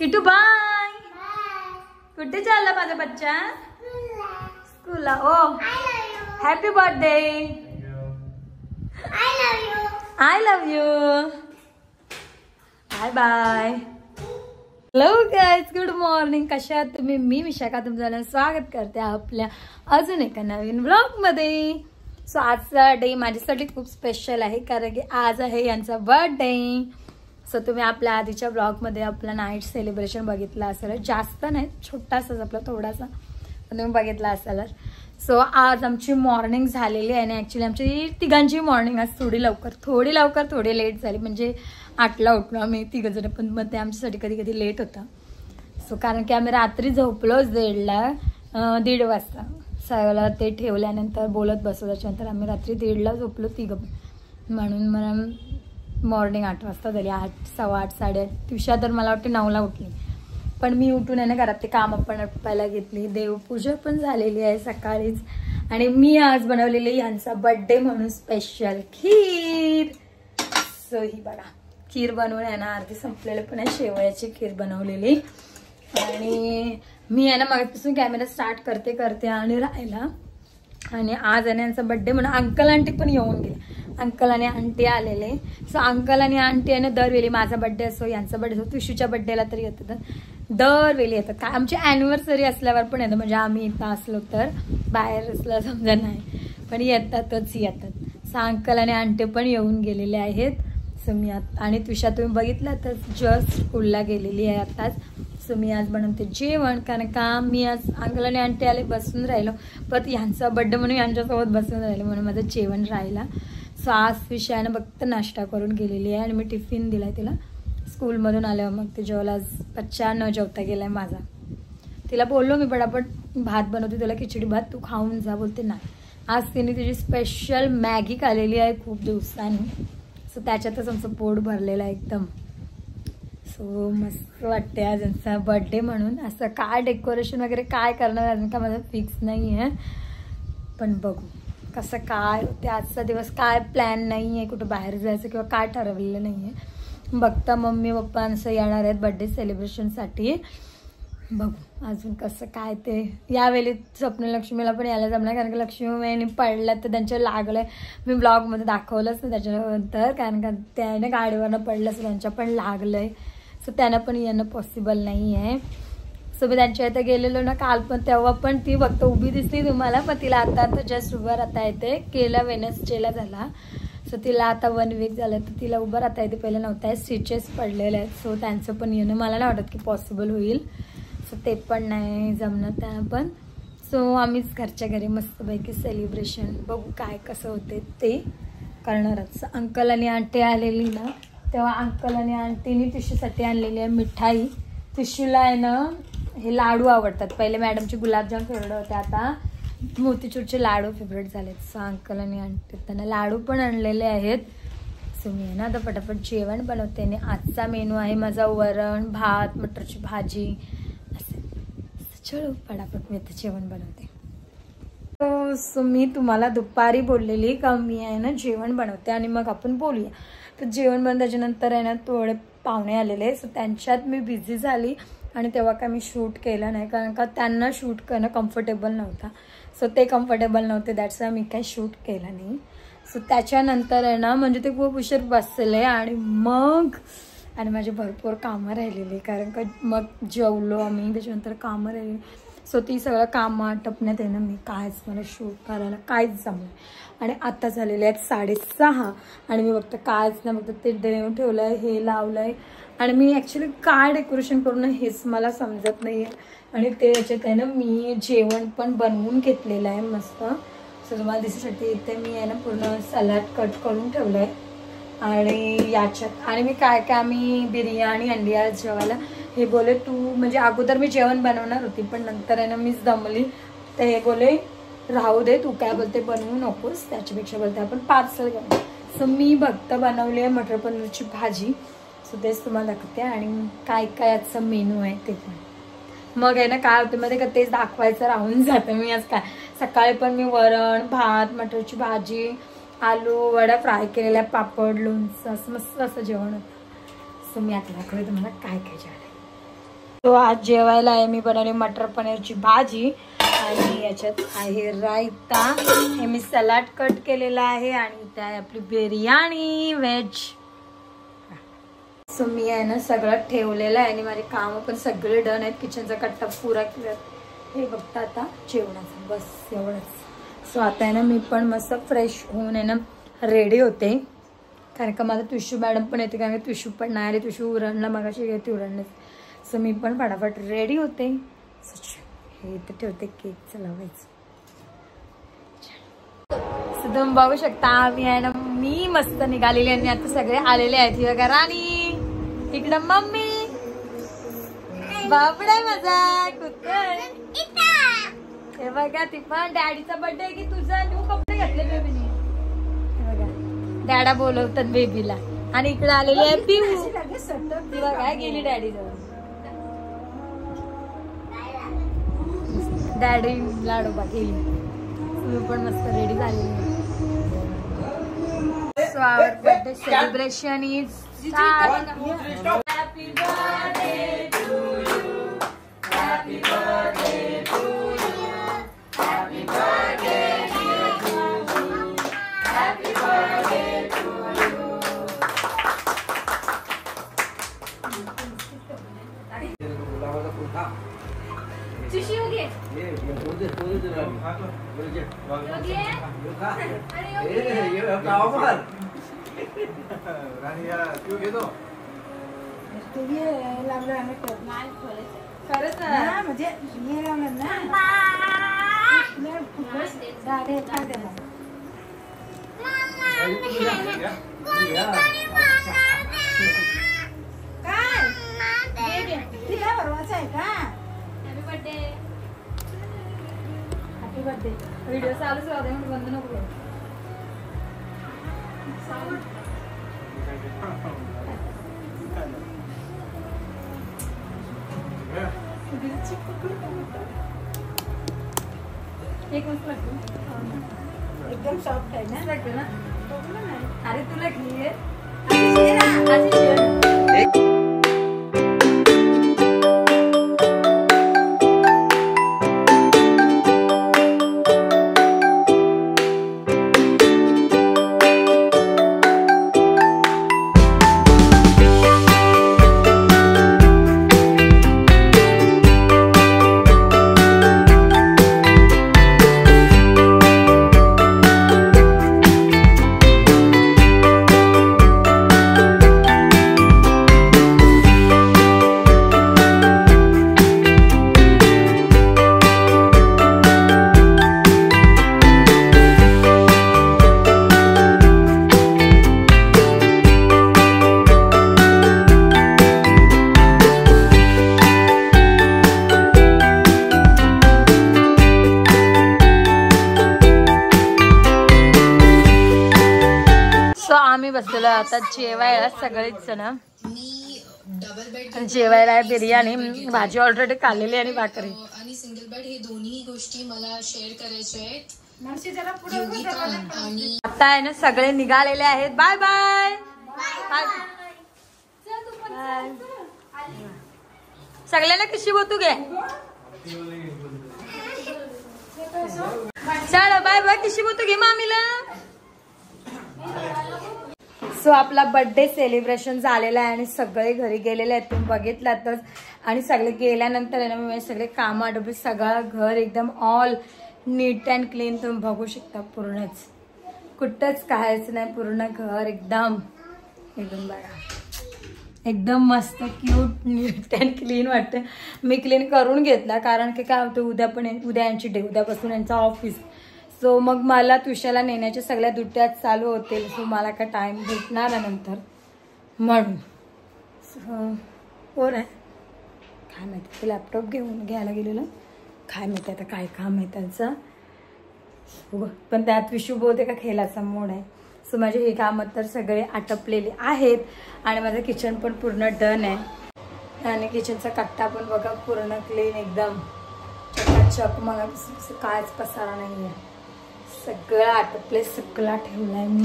Kitu bye. कुठे चालला माझा बच्चा? स्कूलला. Oh happy birthday. I love you. Bye bye. Hello guys, good morning. कशा आहात तुम्ही? मी विशाखा तुमचं स्वागत करते आपल्या अजून एका नवीन व्लॉग मध्ये. सो आजचा डे माझ्यासाठी खूप स्पेशल आहे कारण की आज आहे यांचा बर्थडे. सो तुम्ही आपल्या आधीच्या ब्लॉगमध्ये आपला नाईट सेलिब्रेशन बघितला असेल, जास्त नाही, छोटासाच आपला थोडासा, पण तुम्ही बघितला असेल. सो आज आमची मॉर्निंग झालेली आहे आणि ॲक्च्युली आमची तिघांची मॉर्निंग आज थोडी लवकर थोडी लेट झाली. म्हणजे 8ला उठलो आम्ही तिघंजण, पण मग ते आमच्यासाठी कधी कधी लेट होतं. सो कारण की आम्ही रात्री झोपलोच 1:30 वाजता. सगळं ते ठेवल्यानंतर बोलत बसलो, त्याच्यानंतर आम्ही रात्री 1:30ला झोपलो तिघं, म्हणून मला मॉर्निंग 8 वाजता झाली. 8, 8:15, 8:30. दिवसा तर मला वाटते 9ला उठली, पण मी उठून आहे ना घरात ते कामं पण आटपायला घेतली. देवपूजा पण झालेली आहे सकाळीच. आणि मी आज बनवलेली यांचा बर्थडे म्हणून स्पेशल खीर. सो ही बघा खीर बनवून आहे ना अर्धी संपलेली पण आहे, शेवयाची खीर बनवलेली. आणि मी आहे ना मागपासून कॅमेरा स्टार्ट करते आणि राहिला. आणि आज आहे ना यांचा बर्थडे म्हणून अंकल आंटी पण येऊन गेले. अंकल आणि आंटी आलेले. सो अंकल आणि आंटी आहे ना दरवेळी माझा बर्थडे असो यांचा बर्थडे असो तुशीच्या बर्थडेला तरी येतात, दरवेळी येतात. काय आमची ॲनिव्हर्सरी असल्यावर पण येतं, म्हणजे आम्ही इथं असलो तर, बाहेर असलं समजा नाही, पण येतातच येतात. सो अंकल आणि आंटी पण येऊन गेलेले आहेत. सो मी आणि तुषा तुम्ही बघितलं तर जस्ट स्कूलला गेलेली आहे आताच. सो मी आज बनवते जेवण, कारण का मी आज अंकल आणि आंटी आले बसून राहिलो, पण यांचा बर्थडे म्हणून यांच्यासोबत बसून राहिलो म्हणून माझं जेवण राहिला. सो आज विषयानं फक्त नाश्ता करून गेलेली आहे आणि मी टिफिन दिला आहे तिला स्कूलमधून आल्यावर. मग ते जेवला आज बच्चा न जेवता गेला आहे माझा. तिला बोललो मी पटापट भात बनवते तुला, खिचडी भात तू खाऊन जा. बोलते नाही. आज तिने तिची स्पेशल मॅगी खाल्लेली आहे खूप दिवसांनी. सो त्याच्यातच आमचं पोट भरलेलं आहे एकदम. सो मस्त वाटते आज यांचा बर्थडे म्हणून. असं काय डेकोरेशन वगैरे काय करणार अजून का माझं फिक्स नाही आहे, पण बघू कसं काय होते. आजचा दिवस काय प्लॅन नाही आहे कुठं बाहेर जायचं किंवा काय ठरवलेलं नाही आहे. बघता मम्मी पप्पा असं येणार आहेत बर्थडे सेलिब्रेशनसाठी. बघू अजून कसं काय ते. यावेळी स्वप्नलक्ष्मीला पण यायला जमणार कारण की लक्ष्मी पडल्या तर त्यांच्या लागलं. मी ब्लॉगमध्ये दाखवलंच ना त्याच्यानंतर, कारण का त्याने गाडीवरनं पडलंच त्यांच्या पण लागलं आहे. सो त्यांना पण येणं पॉसिबल नाही आहे. सो मी त्यांच्या इथं गेलेलो ना काल, पण तेव्हा पण ती फक्त उभी दिसली तुम्हाला, पण तिला आता जस्ट उभं राहता येते. गेल्या वेनसडेला झाला. सो तिला आता 1 वीक झालं तर तिला उभं राहता येते. पहिलं नव्हतं, स्टिचेस पडलेले आहेत. सो त्यांचं पण येणं मला नाही वाटत की पॉसिबल होईल. सो ते पण नाही जमणार त्यांना पण. सो आम्हीच घरच्या घरी मस्तपैकी सेलिब्रेशन बघू काय कसं होते ते करणारच. अंकल आणि आंटी आलेली ना तेव्हा अंकल आणि आंटीनी टिशूसाठी आणलेली आहे मिठाई. टिशूला आहे ना हे लाडू आवडतात. पहिले मॅडमचे गुलाबजाम फेवरेट होते, आता मोतीचूरचे लाडू फेवरेट झालेत. सो अंकल आणि आंटी त्यांना लाडू पण आणलेले आहेत. सो मी ना आता पटापट जेवण बनवते. आणि आजचा मेनू आहे माझा वरण भात मटरची भाजी असं. चलो पटापट मी आता जेवण बनवते. सो मी तुम्हाला दुपारी बोललेली का मी आहे ना जेवण बनवते आणि मग आपण बोलूया. तर जेवण बनवल्याच्यानंतर आहे ना थोडे पाहुणे आलेले. सो त्यांच्यात मी बिझी झाली आणि तेव्हा काय मी शूट केलं नाही कारण का त्यांना शूट करणं कम्फर्टेबल नव्हता. सो ते कम्फर्टेबल नव्हते, दॅट्स वाय मी काय शूट केलं नाही. सो त्याच्यानंतर आहे ना म्हणजे ते खूप उशीर बसले आणि माझे भरपूर कामं राहिलेली कारण का मग जेवलो आम्ही, त्याच्यानंतर कामं राहिली. सो ती सगळं कामं आटपण्यात आहे ना मी कायच मला शूट करायला काहीच जमलं. आणि आता झालेले आहेत 6:30 आणि मी फक्त कायच नाही, फक्त ते देव ठेवलं आहे, हे लावलं आहे. आणि मी ॲक्च्युली काय डेकोरेशन करून हेच मला समजत नाही आहे. आणि ते याच्यात आहे ना मी जेवण पण बनवून घेतलेलं आहे मस्त. सो तुम्हाला दिसायसाठी इथे मी आहे ना पूर्ण सलाड कट करून ठेवलं आहे. आणि याच्यात आणि मी काय आम्ही बिर्याणी आणली आज जेवायला. हे बोले तू म्हणजे अगोदर मी जेवण बनवणार होती पण नंतर आहे ना मीच दमली. तर हे बोले राहू दे तू काय बोलते बनवू नकोस, त्याच्यापेक्षा बोलते आपण पार्सल घेऊ. सो मी फक्त बनवली आहे मटर पनीरची भाजी. सो तेच तुम्हाला दाखवते आणि काय आजचं मेनू आहे ते पण. मग आहे ना काय होतं मध्ये का तेच दाखवायचं राहून जातं. मी आज काय सकाळी पण मी वरण भात मटरची भाजी आलू वडा फ्राय केलेला पापड लोणचं असं मस्त असं जेवण होतं. सो मी आता दाखवले तुम्हाला काय जेवण आहे. तो आज जेवायला आहे मी बनवली मटर पनीरची भाजी आणि याच्यात आहे रायता, हे मी सलाड कट केलेला आहे आणि त्या आपली बिर्याणी व्हेज. सो मी आहे ना सगळं ठेवलेलं आहे आणि माझे काम पण सगळे डन आहेत. किचनचा कट्टा पुरा केला. हे बघता आता जेवणाचं बस एवढंच. सो आता आहे ना मी पण मस्त फ्रेश होऊन आहे ना रेडी होते, कारण का माझा तुषू मॅडम पण येते, कारण तुषू पण नाही आले. तुषू उरणला मगाशी घेते उरणले. सो मी पण फटाफट रेडी होते. हे इथे ठेवते केकचं लावायचं. सो तुम्ही बघू शकता आम्ही आहे ना मी मस्त निघालेली आणि आता सगळे आलेले आहेत. ही बघा राणी, इकडं मम्मी, बाबडा माझा कुत्ता, हे बघा ती पण डॅडीचा बर्थडे आहे की तुझा, तू कपडे घातले बेबीने. हे बघा डॅडा बोलवतात बेबीला. आणि इकडे आलेली आहे पिऊ, ती बघा गेली डॅडी जवळ. डॅडी लाडोबा गेली. तुम्ही पण मस्त रेडी झालेली. So our birthday celebration is start. Happy birthday to you. Happy birthday to you. Happy birthday dear Juju. Happy birthday to you. Sushi हो गए. Happy birthday. व्हिडिओ चालूच राहू दे, बंद नको करू. एक मस्त लागतो, एकदम सॉफ्ट आहे ना, लागतो ना. अरे तुला घे. आम्ही बसलेलो आता जेवायला सगळेच जण. जेवायला आहे बिर्याणी, भाजी ऑलरेडी काढलेली आणि भाकरी आणि सिंगल बेड हे दोन्ही गोष्टी मला शेअर करायचे आहेत. आता आहे ना सगळे निघालेले आहेत. Bye bye bye. सगळ्यांना कशी बोतू घे. चला बाय बाय. कशी बोतू घे मामीला. सो आपला बर्थडे सेलिब्रेशन झालेला आहे आणि सगळे घरी गेलेले आहेत, तुम्ही बघितलातच. आणि सगळे गेल्यानंतर ना मी सगळे काम आटोपले, सगळं घर एकदम ऑल नीट अँड क्लीन तुम्ही बघू शकता. पूर्णच कुठंच कायच नाही, पूर्ण घर एकदम एकदम बघा एकदम मस्त क्यूट नीट अँड क्लीन वाटतं. मी क्लीन करून घेतला कारण की काय होतं उद्या पण उद्या यांची डे, उद्यापासून यांचा ऑफिस. सो मग मला तुषाला नेण्याच्या सगळ्या दुट्ट्या चालू होतील. सो मला काय टाईम भेटणार नंतर म्हणून. कोण आहे काय माहिती, लॅपटॉप घ्यायला गेलेलं काय माहिती आता काय काम आहे त्यांचं. पण त्यात विशू बोलते का खेळाचा मोड आहे. सो माझे हे कामं तर सगळे आटपलेले आहेत आणि माझं किचन पण पूर्ण डन आहे. आणि किचनचा कट्टा पण बघा पूर्ण क्लीन एकदम चकाचक. मला कायच पसारा नाही आहे, सगळं आटपले, सगळं ठेवलाय मी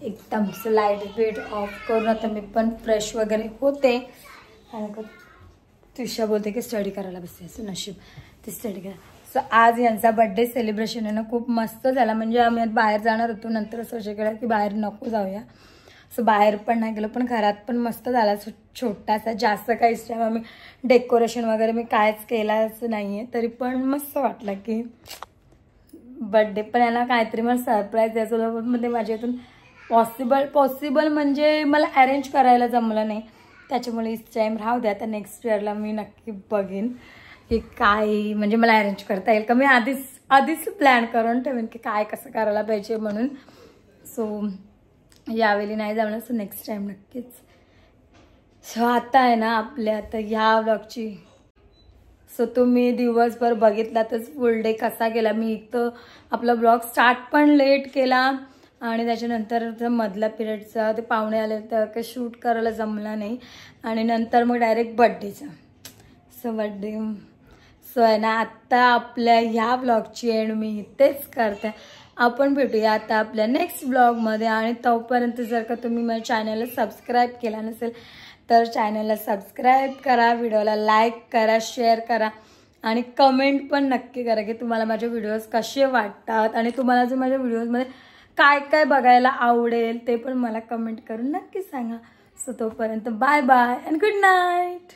एकदम. लाईट बीट ऑफ करून आता मी पण फ्रेश वगैरे होते. आणि त्रिशा बोलते की स्टडी करायला बसते, असं नशीब ती स्टडी करा. सो आज यांचा बर्थडे सेलिब्रेशन आहे ना खूप मस्त झाला. म्हणजे आम्ही बाहेर जाणार होतो, नंतर असं विषय केला की बाहेर नको जाऊया. सो बाहेर पण नाही गेलो, पण घरात पण मस्त झाला छोटासा. जास्त काहीच टाईम आम्ही डेकोरेशन वगैरे मी कायच केलाच नाही आहे, तरी पण मस्त वाटलं की बर्थडे पण यांना काहीतरी मला सरप्राईज द्यायचं होतं. म्हणजे माझ्या इथून पॉसिबल म्हणजे मला अरेंज करायला जमलं नाही, त्याच्यामुळे इस टाईम राहू द्या. आता नेक्स्ट इयरला मी नक्की बघेन की काय म्हणजे मला अरेंज करता येईल का. मी आधीच प्लॅन करून ठेवेन की काय कसं करायला पाहिजे म्हणून. सो यावेळी नाही जमलं, सो नेक्स्ट टाईम नक्कीच. सो आता आहे ना आपल्या आता ह्या व्लॉगची, सो तुम्ही दिवसभर बघितलातच फुल डे कसा गेला. मी एक तर आपला ब्लॉग स्टार्ट पण लेट केला आणि त्याच्यानंतर मधला पिरियडचा ते पाहुणे आले तर काही शूट करायला जमला नाही. आणि नंतर मग डायरेक्ट बड्डेचा. सो बड्डे सो आहे ना आत्ता आपल्या ह्या ब्लॉगची एंड मी इथेच करते. आपण भेटूया आता आपल्या नेक्स्ट ब्लॉगमध्ये. आणि तोपर्यंत जर का तुम्ही माझ्या चॅनलला सबस्क्राईब केला नसेल तर चॅनलला सबस्क्राईब करा, व्हिडिओला लाईक करा, शेअर करा आणि कमेंट पण नक्की करा की तुम्हाला माझे व्हिडिओज कसे वाटतात आणि तुम्हाला जर माझ्या व्हिडिओजमध्ये काय काय बघायला आवडेल ते पण मला कमेंट करून नक्की सांगा. सो तोपर्यंत bye bye and good night.